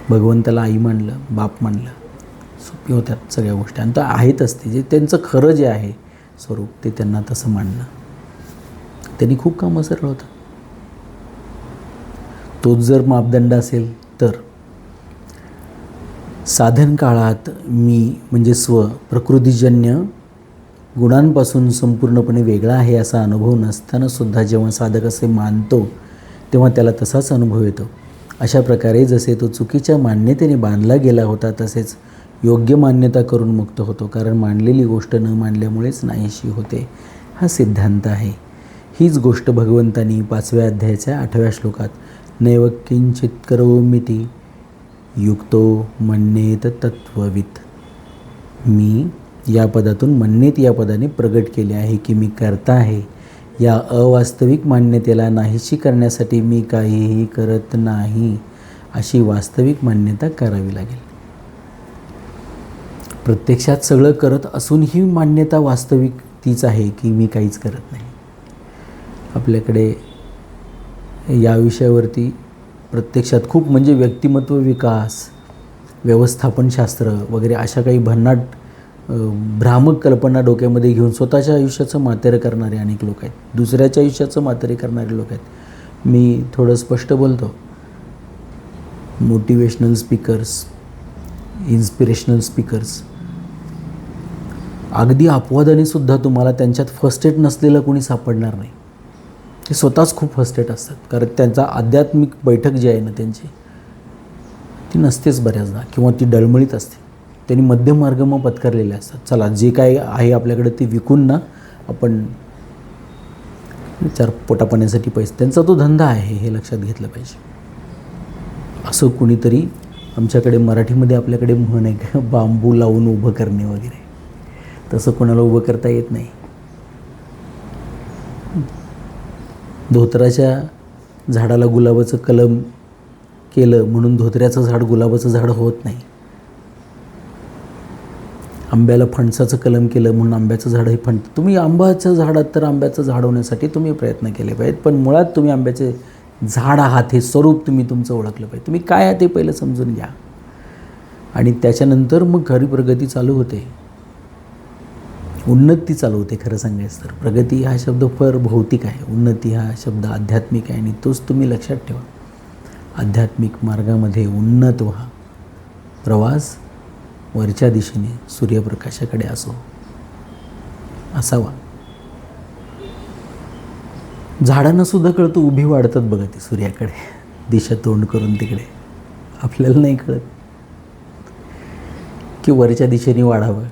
भगवंताला आई मानलं, बाप मानलं, सोपी होत्यात सगळ्या गोष्टी. आणि तर आहेतच ते, जे त्यांचं खरं जे आहे स्वरूप, ते त्यांना तसं मानणं, त्यांनी खूप कामं सरळ होतं. तोच जर मापदंड असेल तर साधन काळात मी म्हणजे स्व प्रकृतीजन्य गुणांपासून संपूर्णपणे वेगळा आहे असा अनुभव नसताना सुद्धा जेव्हा साधक असे मानतो तेव्हा त्याला तसाच अनुभव येतो. अशा प्रकारे जसे तो चुकीच्या मान्यतेने बांधला गेला होता तसेच योग्य मान्यता करून मुक्त होतो. कारण मांडलेली गोष्ट न मांडल्यामुळेच नाहीशी होते, हा सिद्धांत आहे. हीच गोष्ट भगवंतांनी 5व्या अध्यायाच्या 8व्या श्लोकात नैव किंचित करोमीति युक्तो मन्येत तत्त्ववित्, मी या पदातून मन्येत या पदाने प्रगट केले आहे की मी करता आहे. या अवास्तविक मान्यतेला नाहीशी करण्यासाठी मी काहीही करत नाही, अशी वास्तविक मान्यता करावी लागेल. प्रत्यक्षात सगळं करत असून ही मान्यता वास्तविक तीच आहे की मी काहीच करत नाही. आपल्याकडे या विषयावरती प्रत्यक्षात खूप म्हणजे व्यक्तिमत्व विकास, व्यवस्थापनशास्त्र वगैरे अशा काही भन्नाट भ्रामक कल्पना डोक्यामध्ये घेऊन स्वतःच्या आयुष्याचं मातेरं करणारे अनेक लोक आहेत, दुसऱ्याच्या आयुष्याचं मातेरे करणारे लोक आहेत. मी थोडं स्पष्ट बोलतो. मोटिवेशनल स्पीकर्स, इन्स्पिरेशनल स्पीकर्स, अगदी अपवादाने सुद्धा तुम्हाला त्यांच्यात फर्स्ट एड नसलेलं कोणी सापडणार नाही. ते स्वतःच खूप फर्स्ट एड असतात, कारण त्यांचा आध्यात्मिक बैठक जी आहे ना त्यांची, ती नसतेच बऱ्याचदा, किंवा ती डळमळीत असते. त्यांनी मध्यम मार्ग मग पत्करलेले असतात. चला जे काय आहे आपल्याकडे ते विकून ना आपण चार पोटापाण्यासाठी पैसे, त्यांचा तो धंदा आहे हे लक्षात घेतलं पाहिजे. असं कुणीतरी आमच्याकडे मराठीमध्ये आपल्याकडे म्हण आहे का, बांबू लावून उभं करणे वगैरे, तसं कोणाला उभं करता येत नाही. धोत्राच्या झाडाला गुलाबाचं कलम केलं म्हणून धोत्र्याचं झाड गुलाबाचं झाड होत नाही. आंब्याला फणसाचं कलम केलं म्हणून आंब्याचं झाड हे तुम्ही आंब्याचं झाडात तर आंब्याचं झाड होण्यासाठी तुम्ही प्रयत्न केले पाहिजेत, पण मुळात तुम्ही आंब्याचे झाड आहात हे स्वरूप तुम्ही तुमचं ओळखलं पाहिजे. तुम्ही काय आहे ते पहिलं समजून घ्या, आणि त्याच्यानंतर मग खरी प्रगती चालू होते, उन्नती चालू होते. खरं सांगायचं तर प्रगती हा शब्द फार भौतिक आहे, उन्नती हा शब्द आध्यात्मिक आहे, आणि तोच तुम्ही लक्षात ठेवा. आध्यात्मिक मार्गामध्ये उन्नत व्हा. प्रवास वरच्या दिशेने सूर्यप्रकाशाकडे असावा. झाडांना सुद्धा कळतं, उभी वाढतात बघा ती सूर्याकडे, दिशा तोंड करून तिकडे. आपल्याला नाही कळत की वरच्या दिशेने वाढावं,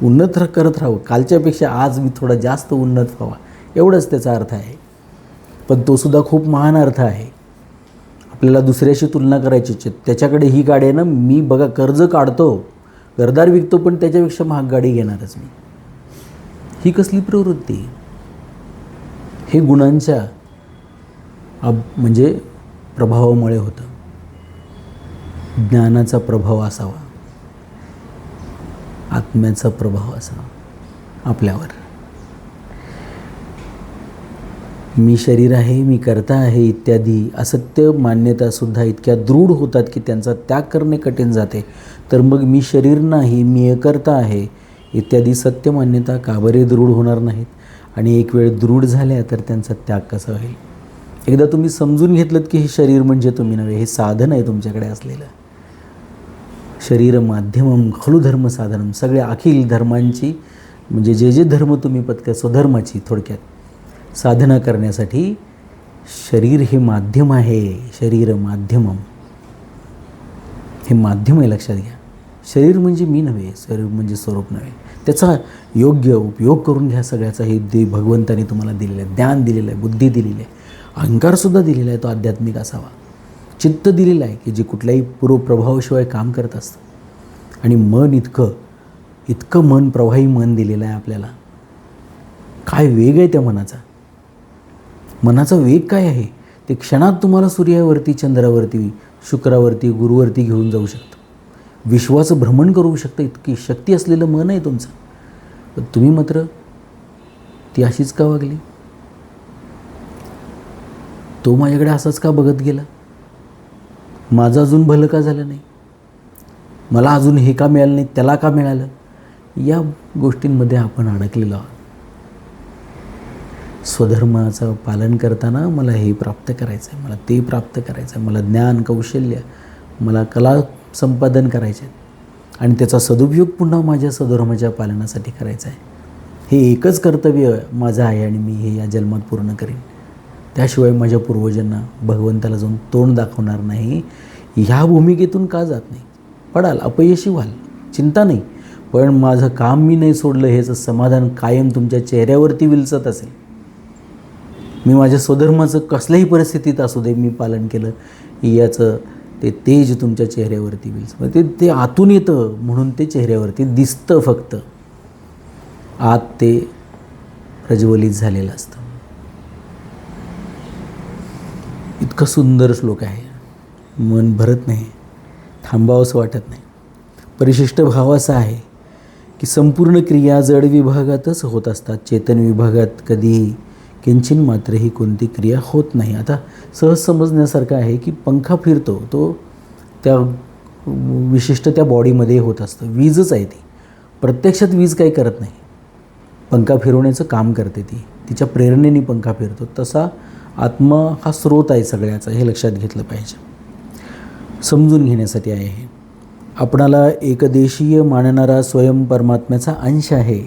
उन्नत करत राहावं. कालच्यापेक्षा आज मी थोडा जास्त उन्नत व्हावा, एवढंच त्याचा अर्थ आहे. पण तो सुद्धा खूप महान अर्थ आहे. आपल्याला दुसऱ्याशी तुलना करायची, त्याच्याकडे ही गाडी आहे ना, मी बघा कर्ज काढतो, घरदार विकतो, पण त्याच्यापेक्षा महाग गाडी घेणारच मी. ही कसली प्रवृत्ती? हे गुणांच्या म्हणजे प्रभावामुळे होतं. ज्ञानाचा प्रभाव असावा, आत्म्याचा प्रभाव असावा आपल्यावर. मी शरीर आहे, मी कर्ता आहे इत्यादी असत्य मान्यतासुद्धा इतक्या दृढ होतात की त्यांचा त्याग करणे कठीण जाते. तर मग मी शरीर नाही, मी अकर्ता आहे इत्यादी सत्य मान्यता का बरे दृढ होणार नाहीत? आणि एक वेळ दृढ झाल्या तर त्यांचा त्याग कसा होईल? एकदा तुम्ही समजून घेतलं की हे शरीर म्हणजे तुम्ही नव्हे, हे साधन आहे तुमच्याकडे असलेलं. शरीर माध्यमम खलु धर्म साधनम. सगळ्या अखिल धर्मांची म्हणजे जे धर्म तुम्ही स्वधर्माची थोडक्यात साधना करण्यासाठी शरीर हे माध्यम आहे. शरीर माध्यमम हे माध्यम आहे, लक्षात घ्या. शरीर म्हणजे मी नव्हे, शरीर म्हणजे स्वरूप नव्हे. त्याचा योग्य उपयोग करून घ्या सगळ्याचा. हे भगवंताने तुम्हाला दिलेलं आहे, ज्ञान दिलेलं आहे, बुद्धी दिलेली आहे, अहंकारसुद्धा दिलेला आहे, तो आध्यात्मिक असावा. चित्त दिलेलं आहे की जे कुठल्याही पूर्वप्रभावाशिवाय काम करत असतं. आणि मन इतकं मन प्रवाही मन दिलेलं आहे आपल्याला. काय वेग आहे त्या मनाचा वेग काय आहे? ते क्षणात तुम्हाला सूर्यावरती, चंद्रावरती, शुक्रावरती, गुरुवरती घेऊन जाऊ शकतं. विश्वाचं भ्रमण करू शकतं, इतकी शक्ती असलेलं मन आहे तुमचं. पण तुम्ही मात्र ती अशीच का वागली? तो माझ्याकडे असाच का बघत गेला? माझं अजून भलं का झालं नाही? मला अजून हे का मिळालं नाही, त्याला का मिळालं? या गोष्टींमध्ये आपण अडकलेलो आहोत. स्वधर्माचं पालन करताना मला हे प्राप्त करायचं आहे, मला ते प्राप्त करायचं आहे, मला ज्ञान कौशल्य, मला कला संपादन करायचे आहेत, आणि त्याचा सदुपयोग पुन्हा माझ्या स्वधर्माच्या पालनासाठी करायचा आहे. हे एकच कर्तव्य माझं आहे आणि मी हे या जन्मात पूर्ण करेन. त्याशिवाय माझ्या पूर्वजांना भगवंताला जाऊन तोंड दाखवणार नाही. ह्या भूमिकेतून का जात नाही? पडाल, अपयशी व्हाल, चिंता नाही, पण माझं काम मी नाही सोडलं हेच समाधान कायम तुमच्या चेहऱ्यावरती विलसत असेल. मी माझ्या स्वधर्माचं कसल्याही परिस्थितीत असू दे मी पालन केलं, याचं ते तेज तुमच्या चेहऱ्यावरती विलसत. ते आतून येतं म्हणून ते चेहऱ्यावरती दिसतं, फक्त आत ते प्रज्वलित झालेलं असतं. इतकं सुंदर श्लोक आहे, मन भरत नाही, थांबावंसं वाटत नाही. परिशिष्ट भाव असा आहे की संपूर्ण क्रिया जड विभागातच होत असतात, चेतन विभागात कधीही किंचिन मात्र ही कोणती क्रिया होत नाही. आता सहज समजण्यासारखं आहे की पंखा फिरतो तो त्या विशिष्ट त्या बॉडीमध्ये होत असतं. वीजच आहे ती. प्रत्यक्षात वीज काही करत नाही. पंखा फिरवण्याचं काम करते ती. तिच्या प्रेरणेने पंखा फिरतो. तसा आत्मा हा स्रोत आहे सगळ्याचा, हे लक्षात घेतलं पाहिजे. समजून घेण्यासाठी आहे हे. आपणाला एकदेशीय मानणारा स्वयं परमात्म्याचा अंश आहे.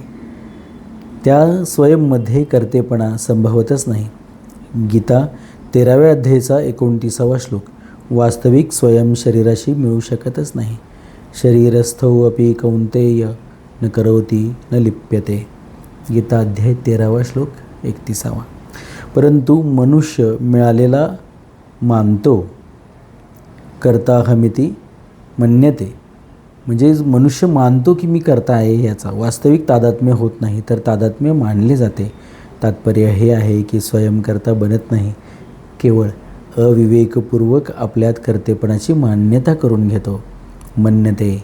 त्या स्वयंमध्ये कर्तेपणा संभवतच नाही. गीता 13व्या अध्यायाचा 29वा श्लोक. वास्तविक स्वयं शरीराशी मिळू शकतच नाही. शरीरस्थौ अपि कौंतेय न करोति न लिप्यते. गीता अध्याय 13वा श्लोक 31वा. परंतु मनुष्य मिळालेला मानतो. कर्ताहमिति मन्यते. म्हणजे मनुष्य मानतो की मी कर्ता आहे याचा. वास्तविक तादात्म्य होत नाही, तर तादात्म्य मानले जाते. तात्पर्य हे आहे की स्वयंकर्ता बनत नाही. केवळ अविवेकपूर्वक आपल्यात कर्तेपणाची मान्यता करून घेतो. मन्यते.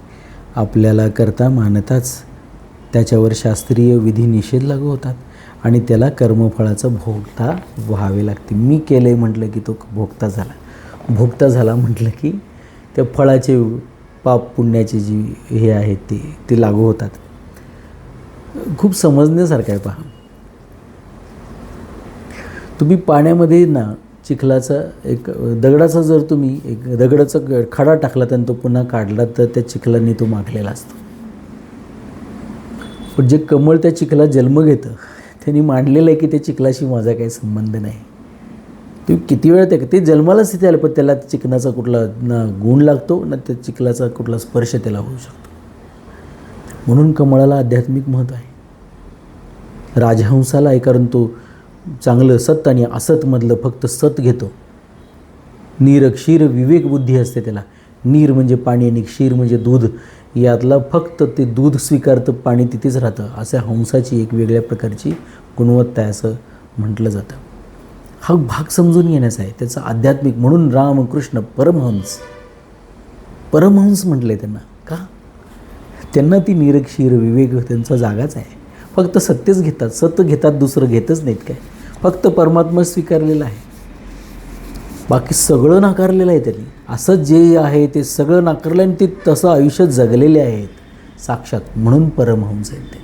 आपल्याला कर्ता मानताच त्याच्यावर शास्त्रीय विधी निषेध लागू होतात आणि त्याला कर्मफळाचा भोगता व्हावे लागते. मी केलं आहे म्हटलं की तो भोगता झाला. भोगता झाला म्हटलं की त्या फळाचे पाप पुण्याची जी हे आहेत ते लागू होतात. खूप समजण्यासारखं आहे. पहा, तुम्ही पाण्यामध्ये ना चिखलाचा एक दगडाचा जर तुम्ही एक दगडाचा खडा टाकला आणि तो पुन्हा काढला तर त्या चिखलाने तो माखलेला असतो. पण जे कमळ त्या चिखलात जन्म घेतं त्यांनी मांडलेलं आहे की त्या चिखलाशी माझा काही संबंध नाही. तुम्ही किती वेळा ते जन्मालाच तिथे आलं, पण त्याला चिकनाचा कुठला ना गुण लागतो ना त्या चिखलाचा कुठला स्पर्श त्याला होऊ शकतो. म्हणून कमळाला आध्यात्मिक महत्त्व आहे. राजहंसाला आहे, कारण तो चांगलं सत आणि असतमधलं फक्त सत घेतो. नीर क्षीर विवेक बुद्धी असते त्याला. नीर म्हणजे पाणी आणि क्षीर म्हणजे दूध. यातला फक्त ते दूध स्वीकारतं, पाणी तिथेच राहतं. अशा हंसाची एक वेगळ्या प्रकारची गुणवत्ता आहे असं म्हटलं जातं. हा भाग समजून घेण्याचा आहे त्याचा आध्यात्मिक. म्हणून रामकृष्ण परमहंस म्हटलं आहे त्यांना. का? त्यांना ती निरक्षीर विवेक त्यांचा जागाच आहे. फक्त सत्यच घेतात, सत्य घेतात, दुसरं घेतच नाहीत. काय फक्त परमात्मा स्वीकारलेला आहे, बाकी सगळं नाकारलेलं आहे त्यांनी. असं जे आहे ते सगळं नाकारलं आणि ते तसं आयुष्य जगलेले आहेत साक्षात. म्हणून परमहंस आहेत ते.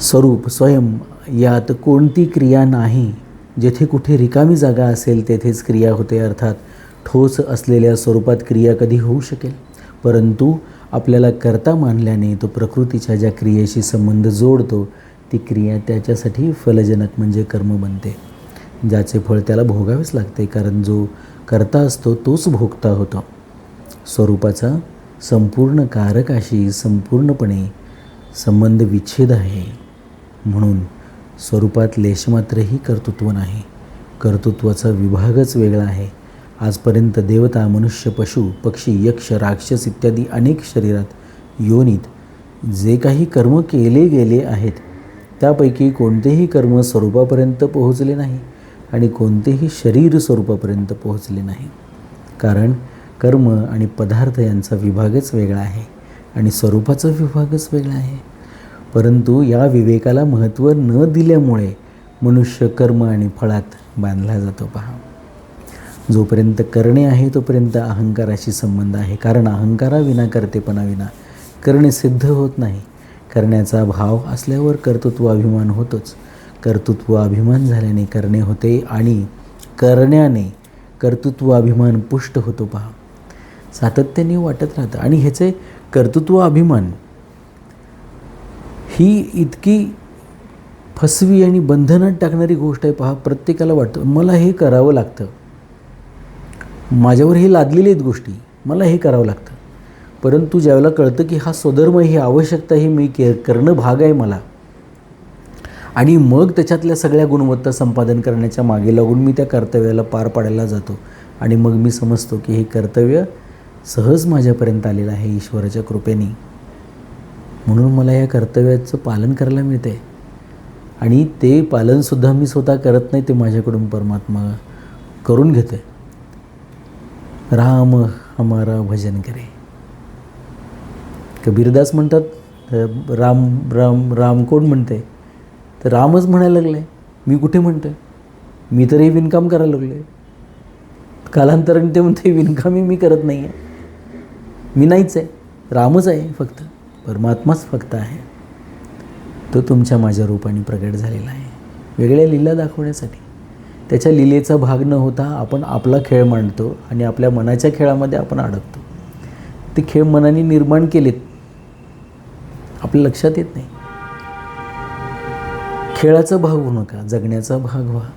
स्वरूप स्वयं यात कोणती क्रिया नाही. जेथे कुठे रिकामी जागा असेल तेथेच क्रिया होते. अर्थात ठोस असलेल्या स्वरूपात क्रिया कधी होऊ शकेल. परंतु आपल्याला कर्ता मानल्याने तो प्रकृतीच्या ज्या क्रियेशी संबंध जोडतो ती क्रिया त्याच्यासाठी फलजनक म्हणजे कर्म बनते, ज्याचे फळ त्याला भोगावेच लागते. कारण जो कर्ता असतो तोच भोगता होतो. स्वरूपाचा संपूर्ण कारकाशी संपूर्णपणे संबंध विच्छेद आहे. म्हणून स्वरूपात लेशमात्रही कर्तृत्व नाही. कर्तृत्वाचा विभागच वेगळा आहे. आजपर्यंत देवता, मनुष्य, पशु, पक्षी, यक्ष, राक्षस इत्यादी अनेक शरीरात योनीत जे काही कर्म केले गेले आहेत त्यापैकी कोणतेही कर्म स्वरूपापर्यंत पोहोचले नाही आणि कोणतेही शरीर स्वरूपापर्यंत पोहोचले नाही. कारण कर्म आणि पदार्थ यांचा विभागच वेगळा आहे आणि स्वरूपाचा विभागच वेगळा आहे. परंतु या विवेकाला महत्त्व न दिल्यामुळे मनुष्य कर्म आणि फळात बांधला जातो. पहा, जोपर्यंत करणे आहे तोपर्यंत अहंकाराशी संबंध आहे. कारण अहंकाराविना कर्तेपणाविना करणे सिद्ध होत नाही. करण्याचा भाव असल्यावर कर्तृत्व अभिमान होतोच. कर्तृत्व अभिमान झाल्याने करणे होते आणि करण्याने कर्तृत्व अभिमान पुष्ट होतो. पहा, सातत्याने वाटत राहतं. आणि ह्याचे कर्तृत्व अभिमान ही इतकी फसवी आणि बंधनात टाकणारी गोष्ट आहे. पहा, प्रत्येकाला वाटतं मला हे करावं लागतं, माझ्यावर हे लादलेले आहेत गोष्टी, मला हे करावं लागतं. परंतु ज्यावेळेला कळतं की हा स्वधर्म, ही आवश्यकता, ही मी करणं भाग आहे मला, आणि मग त्याच्यातल्या सगळ्या गुणवत्ता संपादन करण्याच्या मागे लागून मी त्या कर्तव्याला पार पाडायला जातो. आणि मग मी समजतो की हे कर्तव्य सहज माझ्यापर्यंत आलेलं आहे ईश्वराच्या कृपेने. म्हणून मला या कर्तव्याचं पालन करायला मिळतं आहे. आणि ते पालनसुद्धा मी स्वतः करत नाही, ते माझ्याकडून परमात्मा करून घेतो आहे. राम हमारा भजन करे. कबीरदास म्हणतात, राम राम राम कोण म्हणते? तर रामच म्हणायला लागला आहे, मी कुठे म्हणतो आहे, मी तरी विणकाम करायला लागलो आहे. कालांतराने ते म्हणते विणकामी मी करत नाही आहे, मी नाहीच आहे, रामच आहे फक्त, परमात्माच फक्त आहे. तो तुमच्या माझ्या रूपाने प्रगट झालेला आहे, वेगळ्या लीला दाखवण्यासाठी. त्याच्या लीलेचा भाग न होता आपण आपला खेळ मांडतो आणि आपल्या मनाच्या खेळामध्ये आपण अडकतो. ते खेळ मनाने निर्माण केलेत, आपल्या लक्षात येत नाही. खेळाचा भाग होऊ नका, जगण्याचा भाग व्हा,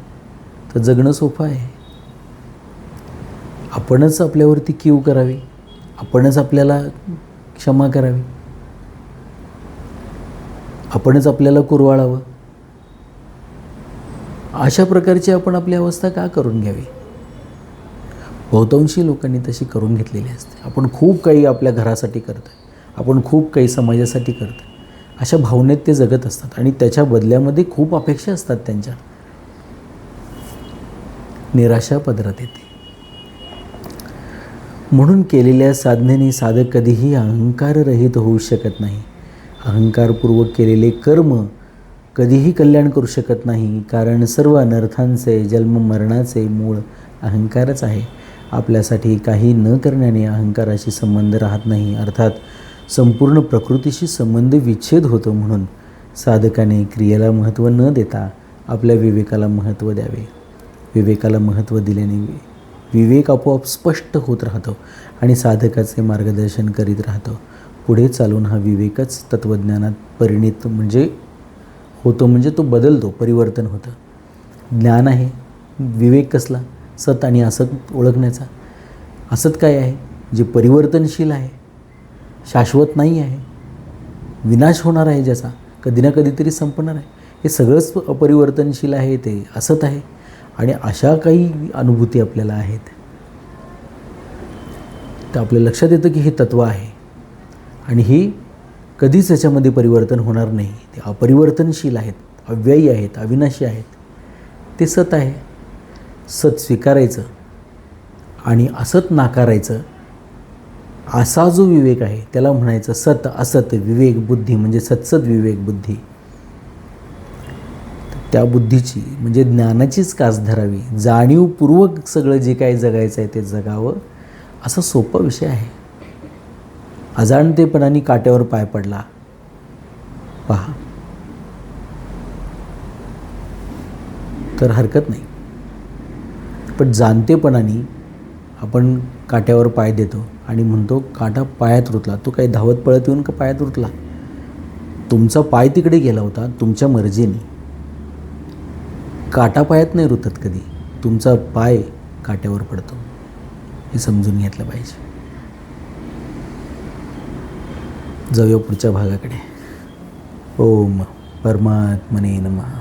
तर जगणं सोपं आहे. आपणच आपल्यावरती कीव करावी, आपणच आपल्याला क्षमा करावी, आपणच आपल्याला कुरवाळावं. अशा प्रकारची आपण आपली अवस्था का करून घ्यावी? बहुतांशी लोकांनी तशी करून घेतलेली असते. आपण खूप काही आपल्या घरासाठी करतो आहे, आपण खूप काही समाजासाठी करतो आहे, अशा भावनेत ते जगत असतात आणि त्याच्या बदल्यामध्ये खूप अपेक्षा असतात त्यांच्या. निराशा पदरात येते. म्हणून केलेल्या साधनेने साधक कधीही अहंकाररहित होऊ शकत नाही. अहंकारपूर्वक केलेले कर्म कधीही कल्याण करू शकत नाही, कारण सर्व अनर्थांचे जन्म मरणाचे मूळ अहंकारच आहे. आपल्यासाठी काही न करण्याने अहंकाराशी संबंध राहत नाही, अर्थात संपूर्ण प्रकृतीशी संबंध विच्छेद होतो. म्हणून साधकाने क्रियेला महत्त्व न देता आपल्या विवेकाला महत्त्व द्यावे. विवेकाला महत्त्व दिल्याने विवेक आपोआप स्पष्ट होत राहतो आणि साधकाचे मार्गदर्शन करीत राहतो. पुढे चालून हा विवेकच तत्त्वज्ञानात परिणित होतो, म्हणजे तो बदलतो, परिवर्तन होतं. ज्ञान आहे, विवेक कसला? सत आणि असत ओळखण्याचा. असत काय आहे? जे परिवर्तनशील आहे, शाश्वत नाही आहे, विनाश होणार आहे, ज्याचा कधी ना कधीतरी संपणार आहे. हे सगळंच अपरिवर्तनशील आहे, ते असत आहे. आणि अशा काही अनुभूती आपल्याला आहेत, तर आपल्या लक्षात येतं की हे तत्त्व आहे आणि ही कधीच याच्यामध्ये परिवर्तन होणार नाही. ते अपरिवर्तनशील आहेत, अव्ययी आहेत, अविनाशी आहेत. ते सत आहे. सत स्वीकारायचं आणि असत नाकारायचं, असा जो विवेक आहे त्याला म्हणायचं सत असत विवेक बुद्धी, म्हणजे सत्सद विवेक बुद्धी. त्या बुद्धीची म्हणजे ज्ञानाचीच कास धरावी. जाणीवपूर्वक सगळं जे काय जगायचं आहे ते जगावं, असा सोपा विषय आहे. अजाणतेपणाने काट्यावर पाय पडला, पहा, तर हरकत नाही. पण जाणतेपणाने आपण काट्यावर पाय देतो आणि म्हणतो काटा पायात रुतला. तो काही धावत पळत येऊन का पायात रुतला? तुमचा पाय तिकडे गेला होता, तुमच्या मर्जीने. काटा पायात नाही रुतत कधी, तुमचा पाय काट्यावर पडतो. हे समजून घेतलं पाहिजे. जाऊया पुढच्या भागाकडे. ओम परमात्मने नमः.